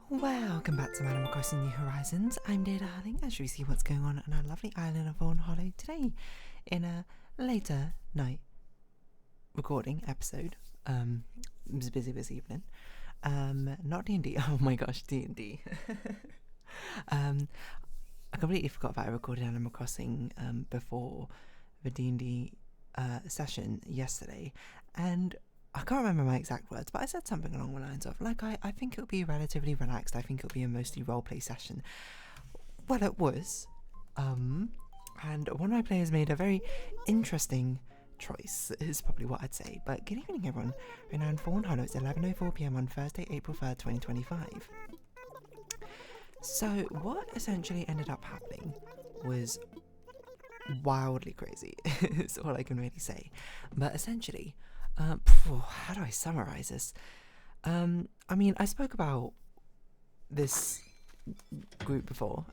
Welcome back to Animal Crossing New Horizons. I'm Dear Darling, as you see what's going on our lovely island of Fawnhallow today in a later night recording episode. It was a busy evening. Not D&D, oh my gosh, D&D. I completely forgot that I recorded Animal Crossing before the D&D session yesterday, and I can't remember my exact words, but I said something along the lines of, like, I think it'll be relatively relaxed. I think it'll be a mostly roleplay session. Well, it was. And one of my players made a very interesting choice, is probably what I'd say. But good evening, everyone. We're now in Fawnhallow. It's 11:04 p.m. on Thursday, April 3rd, 2025. So, what essentially ended up happening was wildly crazy, is all I can really say. But essentially, how do I summarize this? I mean, I spoke about this group before.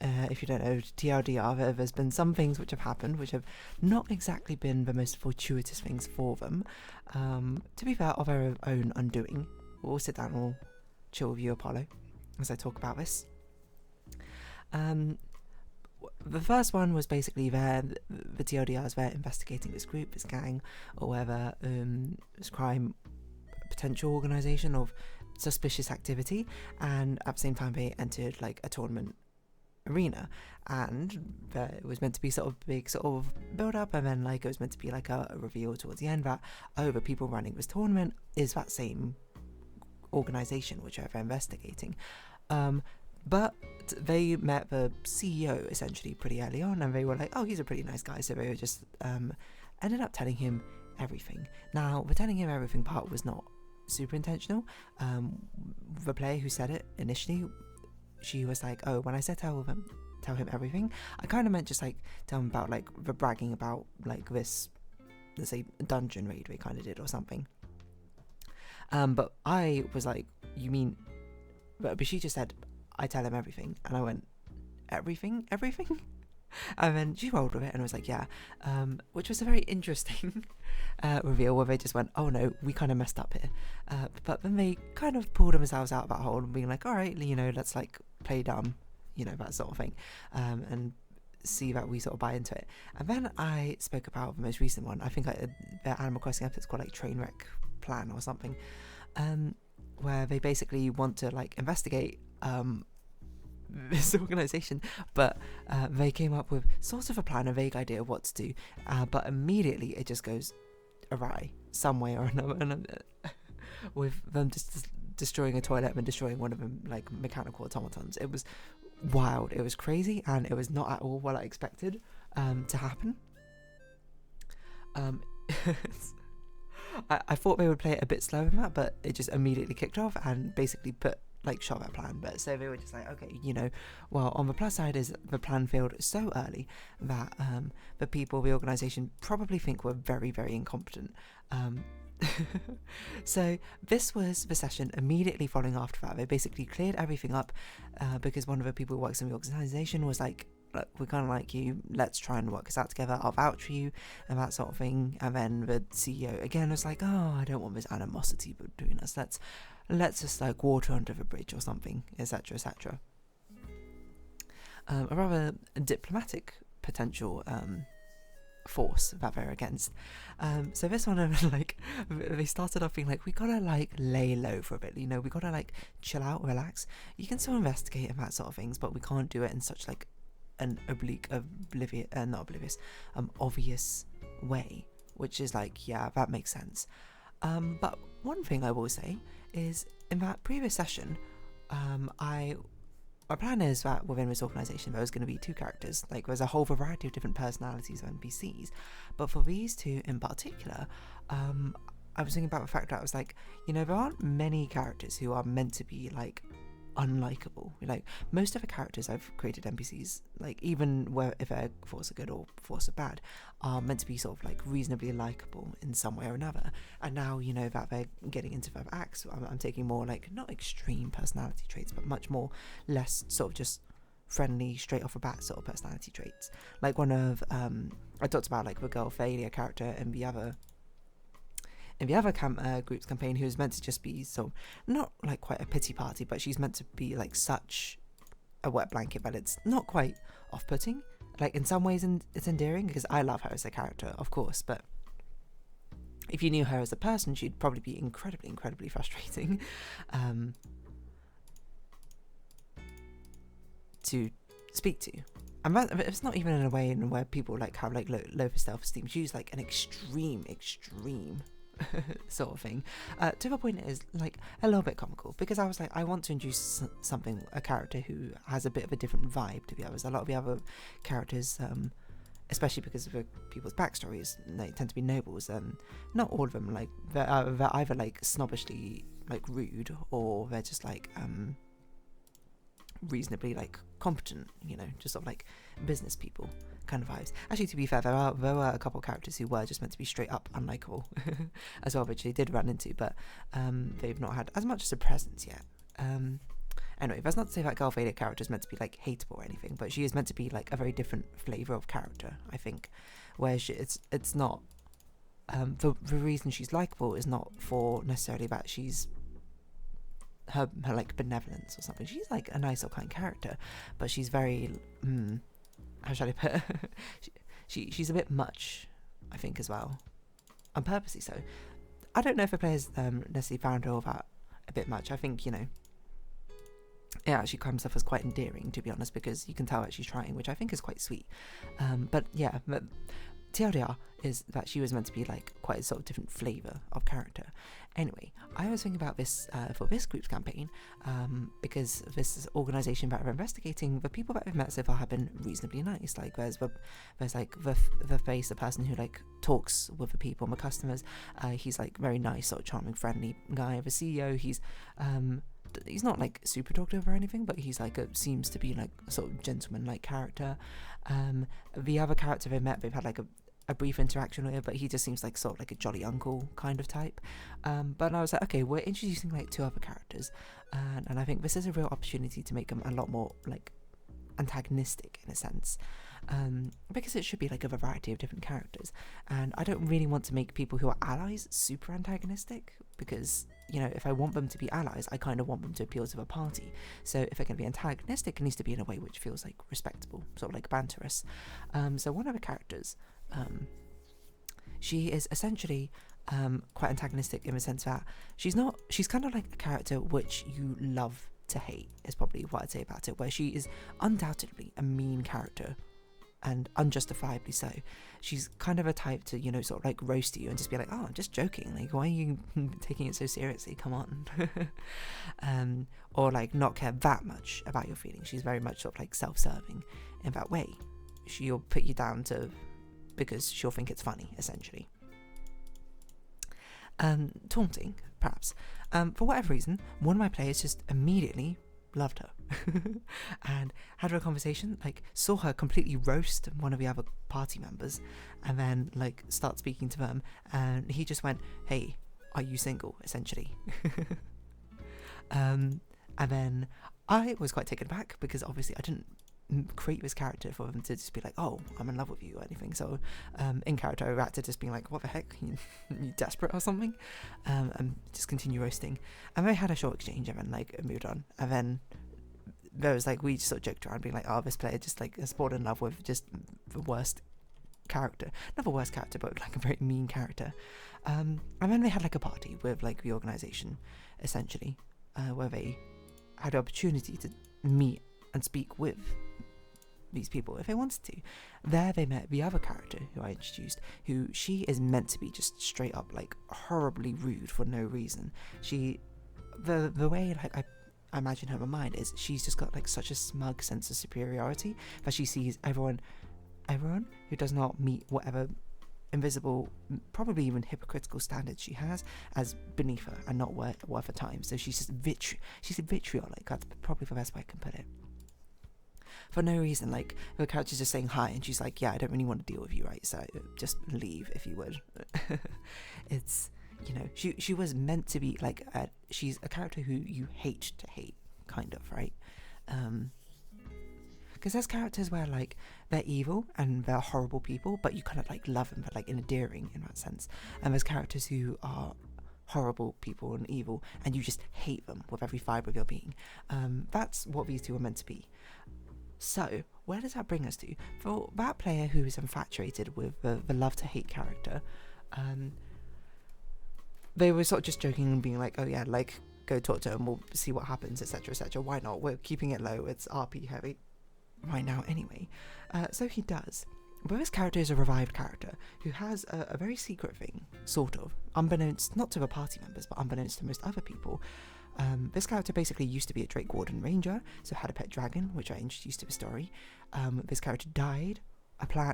If you don't know, TLDR, there's been some things which have happened which have not exactly been the most fortuitous things for them. To be fair, of our own undoing. We'll sit down and we'll chill with you, Apollo, as I talk about this. The first one was basically the TLDRs were investigating this group, this gang, or whatever, this crime potential organisation of suspicious activity, and at the same time they entered like a tournament arena, and it was meant to be sort of big sort of build up, and then like it was meant to be like a reveal towards the end that the people running this tournament is that same organisation which they're investigating. But they met the CEO essentially pretty early on, and they were like, oh, he's a pretty nice guy, so they were just ended up telling him everything. Now, the telling him everything part was not super intentional. The player who said it initially, she was like, oh, when I said tell him everything, I kind of meant just like tell him about like the bragging about like this, let's say, dungeon raid we kind of did or something. But I was like, you mean, but she just said, I tell him everything, and I went, everything? And then she rolled with it and was like, yeah, which was a very interesting reveal where they just went, oh no, we kind of messed up here. But then they kind of pulled themselves out of that hole and being like, all right, you know, let's like play dumb, you know, that sort of thing, and see that we sort of buy into it. And then I spoke about the most recent one. I think like the Animal Crossing episode's called like Trainwreck Plan or something, where they basically want to like investigate this organisation, but they came up with sort of a plan, a vague idea of what to do, but immediately it just goes awry some way or another, with them just destroying a toilet and destroying one of them like mechanical automatons. It was wild, it was crazy, and it was not at all what I expected to happen. I thought they would play it a bit slower than that, but it just immediately kicked off and basically shot that plan. But so they were just like, okay, you know, well, on the plus side is the plan failed so early that the people, the organisation probably think we're very, very incompetent. So this was the session immediately following after that. They basically cleared everything up because one of the people who works in the organisation was like, look, we kind of like you, let's try and work this out together, I'll vouch for you, and that sort of thing. And then the CEO again was like, oh, I don't want this animosity between us, let's just like water under the bridge or something, etc, etc. A rather diplomatic potential force that they're against. So this one, like, they started off being like, we gotta like lay low for a bit, you know, we gotta like chill out, relax, you can still investigate and that sort of things, but we can't do it in such like an obvious way, which is like, yeah, that makes sense. But one thing I will say is, in that previous session, my plan is that within this organisation there was going to be two characters, like there's a whole variety of different personalities of NPCs, but for these two in particular, I was thinking about the fact that I was like, you know, there aren't many characters who are meant to be like unlikable. Like most of the characters I've created, NPCs, like even where if they're force are good or force are bad, are meant to be sort of like reasonably likable in some way or another. And now, you know, that they're getting into further acts, I'm taking more like not extreme personality traits, but much more less sort of just friendly, straight off the bat sort of personality traits. Like one of I talked about like the girl Failure character in in the other group's campaign, who is meant to just be not like quite a pity party, but she's meant to be like such a wet blanket, but it's not quite off-putting. Like in some ways it's endearing, because I love her as a character, of course, but if you knew her as a person, she'd probably be incredibly frustrating to speak to. And it's not even in a way where people like have like low self-esteem. She's like an extreme sort of thing, to the point it is like a little bit comical, because I was like, I want to introduce a character who has a bit of a different vibe to the others. A lot of the other characters, especially because of people's backstories, they tend to be nobles, and not all of them, like they're either like snobbishly like rude, or they're just like reasonably like competent, you know, just sort of like business people kind of vibes. Actually, to be fair, there were a couple of characters who were just meant to be straight up unlikable as well, which they did run into, but they've not had as much as a presence yet. Anyway, that's not to say that Girl Vader character is meant to be like hateable or anything, but she is meant to be like a very different flavour of character, I think, where it's not the reason she's likable is not for necessarily that she's her like benevolence or something. She's like a nice or kind character, but she's very how shall I put it? she's a bit much, I think, as well, and purposely so. I don't know if the players necessarily found all that a bit much. I think, you know, it actually comes off as quite endearing, to be honest, because you can tell that she's trying, which I think is quite sweet. But yeah, but TLDR is that she was meant to be like quite a sort of different flavour of character. Anyway, I was thinking about this for this group's campaign, because this organisation that are investigating, the people that we've met so far have been reasonably nice. Like there's like the face, the person who like talks with the people and the customers. He's like very nice, sort of charming, friendly guy. The CEO, he's not like super talkative or anything, but he's like seems to be like a sort of gentleman-like character. The other character they met, they've had like a brief interaction with, but he just seems like sort of like a jolly uncle kind of type. But I was like, okay, we're introducing like two other characters, and I think this is a real opportunity to make them a lot more like antagonistic in a sense, because it should be like a variety of different characters, and I don't really want to make people who are allies super antagonistic, because, you know, if I want them to be allies, I kind of want them to appeal to the party. So if they're going to be antagonistic, it needs to be in a way which feels like respectable, sort of like banterous. So one of the characters, she is essentially quite antagonistic in the sense that she's kind of like a character which you love to hate, is probably what I'd say about it, where she is undoubtedly a mean character, and unjustifiably so. She's kind of a type to, you know, sort of like roast you and just be like, oh, I'm just joking, like, why are you taking it so seriously, come on. Or like not care that much about your feelings. She's very much sort of like self-serving in that way. She'll put you down to because she'll think it's funny, essentially. Taunting, perhaps. For whatever reason, one of my players just immediately loved her and had a conversation, like saw her completely roast one of the other party members, and then like start speaking to them, and he just went, hey, are you single, essentially. And then I was quite taken aback, because obviously I didn't create this character for them to just be like, oh, I'm in love with you or anything. So in character I reacted just being like, what the heck, you desperate or something, and just continue roasting. And they had a short exchange and then like moved on, and then there was like, we just sort of joked around being like, oh, this player just like has fallen in love with just the worst character, not the worst character, but like a very mean character. And then they had like a party with like the organisation, essentially, where they had the opportunity to meet and speak with these people if they wanted to. There they met the other character who I introduced, who she is meant to be just straight up like horribly rude for no reason. The way like I imagine her in my mind is she's just got like such a smug sense of superiority that she sees everyone who does not meet whatever invisible, probably even hypocritical standards she has as beneath her and not worth her time. So she's just she's vitriolic. That's probably the best way I can put it. For no reason, like the character's just saying hi, and she's like, yeah, I don't really want to deal with you, right? So just leave if you would. It's, you know, she was meant to be like she's a character who you hate to hate, kind of, right? because there's characters where like they're evil and they're horrible people, but you kind of like love them, but like endearing in that sense. And there's characters who are horrible people and evil, and you just hate them with every fibre of your being. That's what these two are meant to be. So where does that bring us to? For that player who is infatuated with the love to hate character, they were sort of just joking and being like, oh yeah, like go talk to him, we'll see what happens, etc, etc. Why not? We're keeping it low, it's RP heavy right now anyway. So he does. But this character is a revived character who has a very secret thing, sort of, unbeknownst not to the party members, but unbeknownst to most other people. This character basically used to be a Drake Warden Ranger, so had a pet dragon, which I introduced to the story. This character died,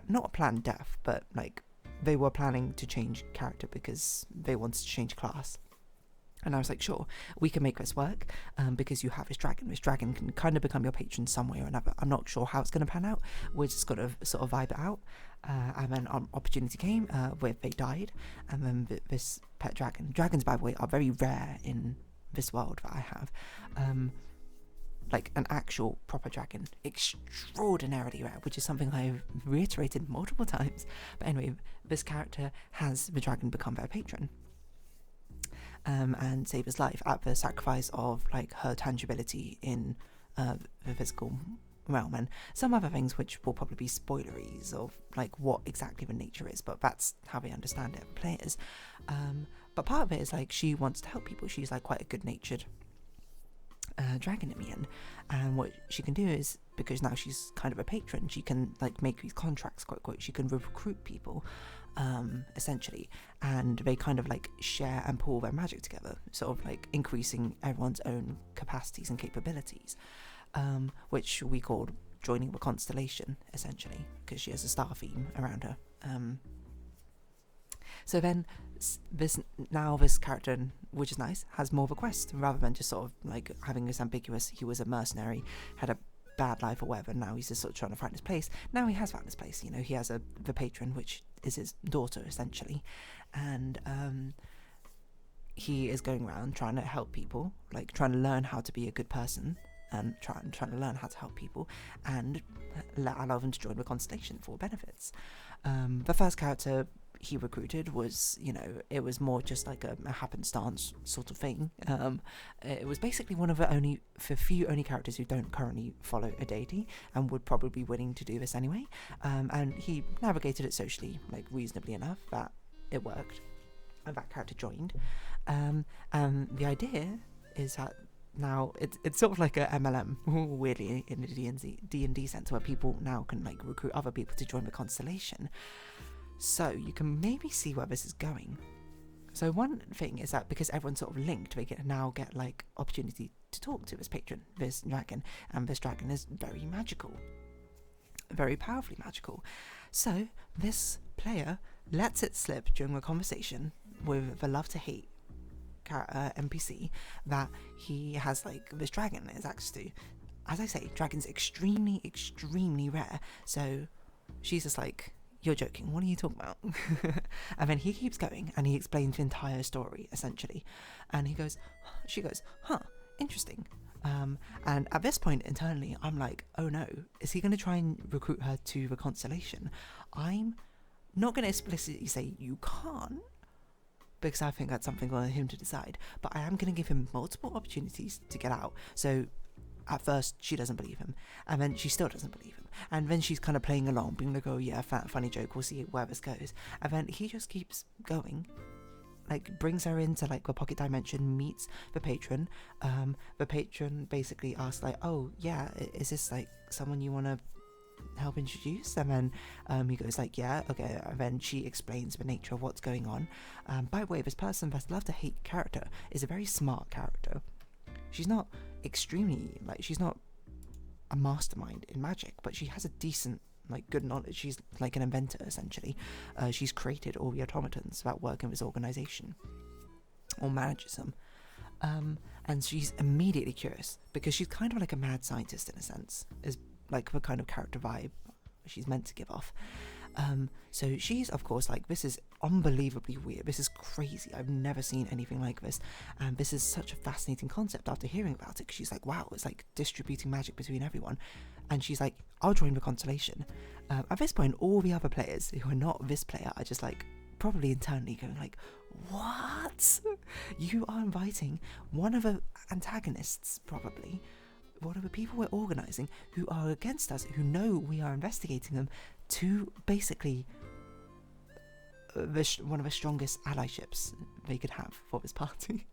not a planned death, but like they were planning to change character because they wanted to change class. And I was like, sure, we can make this work, because you have this dragon. This dragon can kind of become your patron some way or another. I'm not sure how it's going to pan out. We're just going to sort of vibe it out. And then opportunity came where they died. And then this pet dragon. Dragons, by the way, are very rare in this world that I have. Like an actual proper dragon. Extraordinarily rare, which is something I've reiterated multiple times. But anyway, this character has the dragon become their patron. And save his life at the sacrifice of like her tangibility in the physical realm, and some other things which will probably be spoileries of like what exactly the nature is, but that's how they understand it, players. But part of it is like she wants to help people. She's like quite a good-natured dragon in the end, and what she can do is, because now she's kind of a patron, she can like make these contracts, quote quote, she can recruit people essentially, and they kind of like share and pool their magic together, sort of like increasing everyone's own capacities and capabilities, which we called joining the constellation essentially, because she has a star theme around her. So then this character, which is nice, has more of a quest rather than just sort of like having this ambiguous, he was a mercenary, had a bad life or whatever, now he's just sort of trying to find his place. Now he has found his place, you know, he has the patron, which is his daughter essentially, and he is going around trying to help people, like trying to learn how to be a good person and trying to learn how to help people and allow them to join the constellation for benefits. The first character he recruited was, you know, it was more just like a happenstance sort of thing. It was basically one of the few characters who don't currently follow a deity and would probably be willing to do this anyway. And he navigated it socially, like reasonably enough that it worked, and that character joined. And the idea is that now it's sort of like a MLM, weirdly, in the D&D sense, where people now can like recruit other people to join the constellation. So you can maybe see where this is going. So one thing is that because everyone's sort of linked, they can now get like opportunity to talk to this patron, this dragon, and this dragon is very magical, very powerfully magical. So this player lets it slip during a conversation with the love to hate NPC that he has like this dragon is access to. As I say, dragon's extremely, extremely rare. So she's just like, you're joking, what are you talking about? And then he keeps going and he explains the entire story essentially, and she goes, huh, interesting. And at this point internally I'm like, oh no, is he going to try and recruit her to the constellation? I'm not going to explicitly say you can't, because I think that's something for him to decide, but I am going to give him multiple opportunities to get out. So at first she doesn't believe him, and then she still doesn't believe him, and then she's kind of playing along, being like, oh yeah, funny joke, we'll see where this goes. And then he just keeps going, like brings her into like the pocket dimension, meets the patron. The patron basically asks like, oh yeah, is this like someone you want to help introduce? And then he goes like, yeah, okay. And then she explains the nature of what's going on. By the way, this person, this love to hate character, is a very smart character. She's not extremely, like, she's not a mastermind in magic, but she has a decent, like, good knowledge. She's like an inventor essentially. She's created all the automatons that work in this organization, or manages them. And she's immediately curious because she's kind of like a mad scientist in a sense, is like the kind of character vibe she's meant to give off. So she's, of course, like, this is unbelievably weird. This is crazy. I've never seen anything like this. And this is such a fascinating concept after hearing about it, because she's like, wow, it's like distributing magic between everyone. And she's like, I'll join the constellation. At this point, all the other players who are not this player are just like, probably internally going like, what? You are inviting one of the antagonists, probably, one of the people we're organising, who are against us, who know we are investigating them, to basically one of the strongest allyships they could have for this party.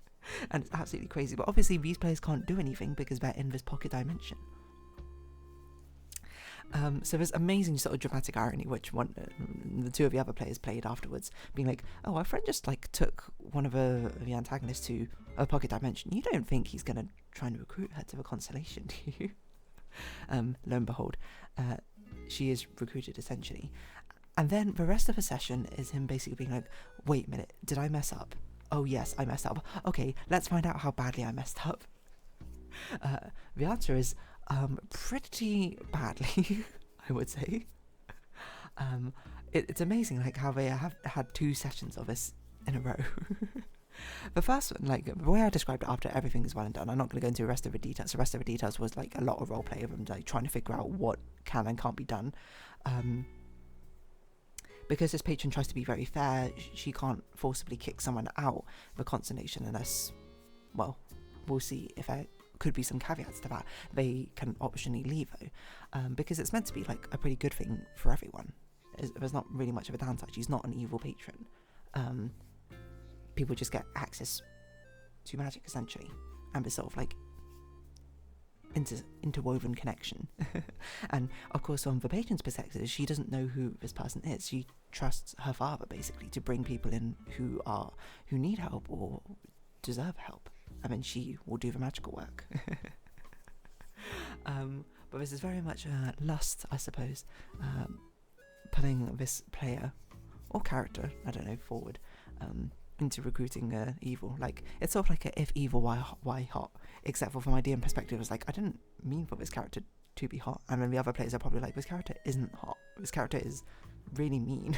And it's absolutely crazy. But obviously these players can't do anything because they're in this pocket dimension. So there's amazing sort of dramatic irony, which the two of the other players played afterwards, being like, oh, our friend just like took one of the antagonists to a pocket dimension. You don't think he's going to try and recruit her to the constellation, do you? Lo and behold, she is recruited essentially. And then the rest of the session is him basically being like, wait a minute, did I mess up? Oh yes, I messed up. Okay, let's find out how badly I messed up. The answer is pretty badly, I would say. It's amazing like how they have had 2 sessions of this in a row. The first one, like the way I described it after everything is well and done, I'm not going to go into the rest of the details. The rest of the details was like a lot of roleplay of them like trying to figure out what can and can't be done. Because this patron tries to be very fair, she can't forcibly kick someone out of a constellation unless, well, we'll see if there could be some caveats to that. They can optionally leave though, because it's meant to be like a pretty good thing for everyone. There's not really much of a downside. She's not an evil patron. People just get access to magic essentially, and this sort of like interwoven connection. And of course, from the patron's perspective, she doesn't know who this person is. She trusts her father basically to bring people in who need help or deserve help, and then she will do the magical work. But this is very much lust, I suppose, pulling this player or character, I don't know, forward into recruiting evil. Like, it's sort of like a if evil, why hot, except for from my DM perspective, it's like, I didn't mean for this character to be hot, and then the other players are probably like, this character isn't hot, this character is really mean.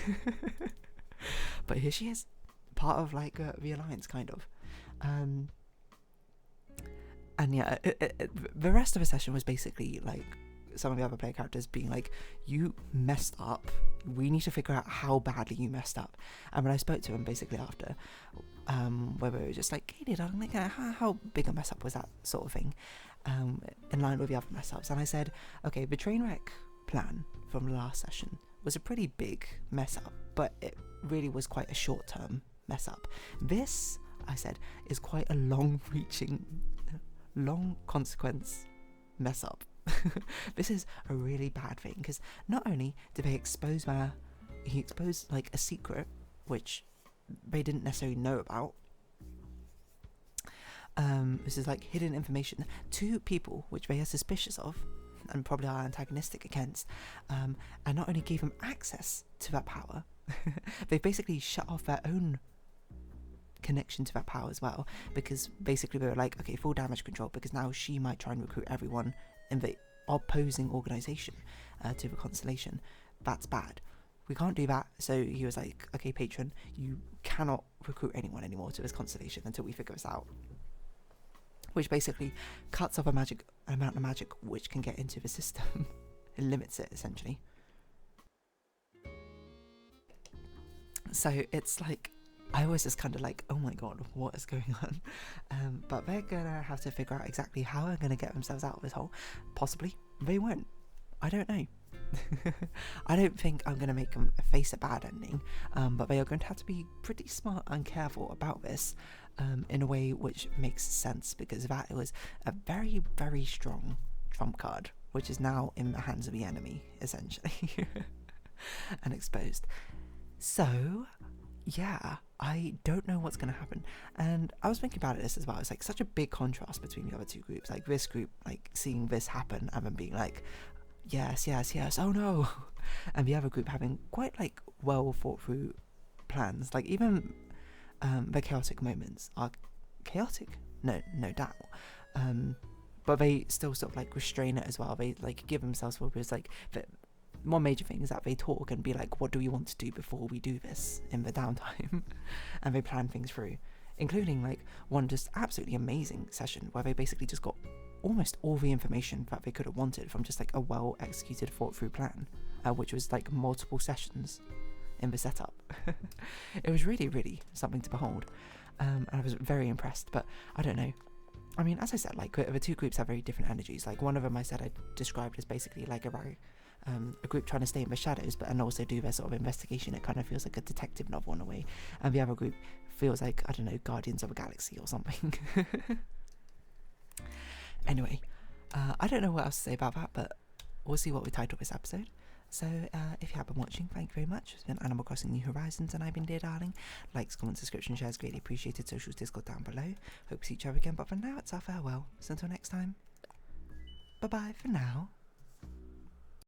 But here she is, part of like the alliance, kind of. And yeah, the rest of the session was basically like some of the other player characters being like, you messed up, we need to figure out how badly you messed up. And when I spoke to him basically after, where we were just like, Katie, darling, like, how big a mess up was that, sort of thing, in line with the other mess ups. And I said, okay, the train wreck plan from the last session was a pretty big mess up, but it really was quite a short term mess up. This, I said, is quite a long consequence mess up. This is a really bad thing, because not only did they expose he exposed like a secret which they didn't necessarily know about. This is like hidden information to people which they are suspicious of and probably are antagonistic against, and not only gave them access to that power, they basically shut off their own connection to that power as well, because basically they were like, okay, full damage control, because now she might try and recruit everyone in the opposing organisation to the constellation. That's bad, we can't do that. So he was like, okay, patron, you cannot recruit anyone anymore to this constellation until we figure this out, which basically cuts off an amount of magic which can get into the system. It limits it essentially. So it's like, I was just kind of like, oh my god, what is going on? But they're gonna have to figure out exactly how they're gonna get themselves out of this hole. Possibly they won't, I don't know. I don't think I'm gonna make them face a bad ending, but they are going to have to be pretty smart and careful about this, in a way which makes sense, because that was a very, very strong trump card, which is now in the hands of the enemy essentially. And exposed. So yeah, I don't know what's going to happen. And I was thinking about this as well. It's like such a big contrast between the other two groups. Like this group, like seeing this happen and then being like, yes, oh no. And the other group having quite like well thought through plans. Like even the chaotic moments are chaotic, no doubt. But they still sort of like restrain it as well. They like give themselves focus, like one major thing is that they talk and be like, what do we want to do before we do this in the downtime? And they plan things through, including like one just absolutely amazing session where they basically just got almost all the information that they could have wanted from just like a well executed, thought through plan, which was like multiple sessions in the setup. It was really, really something to behold, and I was very impressed. But I don't know, I mean, as I said, like the two groups have very different energies. Like one of them I said I described as basically like a group trying to stay in the shadows but and also do their sort of investigation. It kind of feels like a detective novel in a way, and the other group feels like, I don't know, Guardians of the Galaxy or something. Anyway, I don't know what else to say about that, but we'll see what we title this episode. So if you have been watching, thank you very much. It's been Animal Crossing New Horizons, and I've been Dear Darling. Likes, comments, subscription, shares, greatly appreciated. Socials, Discord down below. Hope to see each other again, but for now it's our farewell. So until next time, bye bye for now.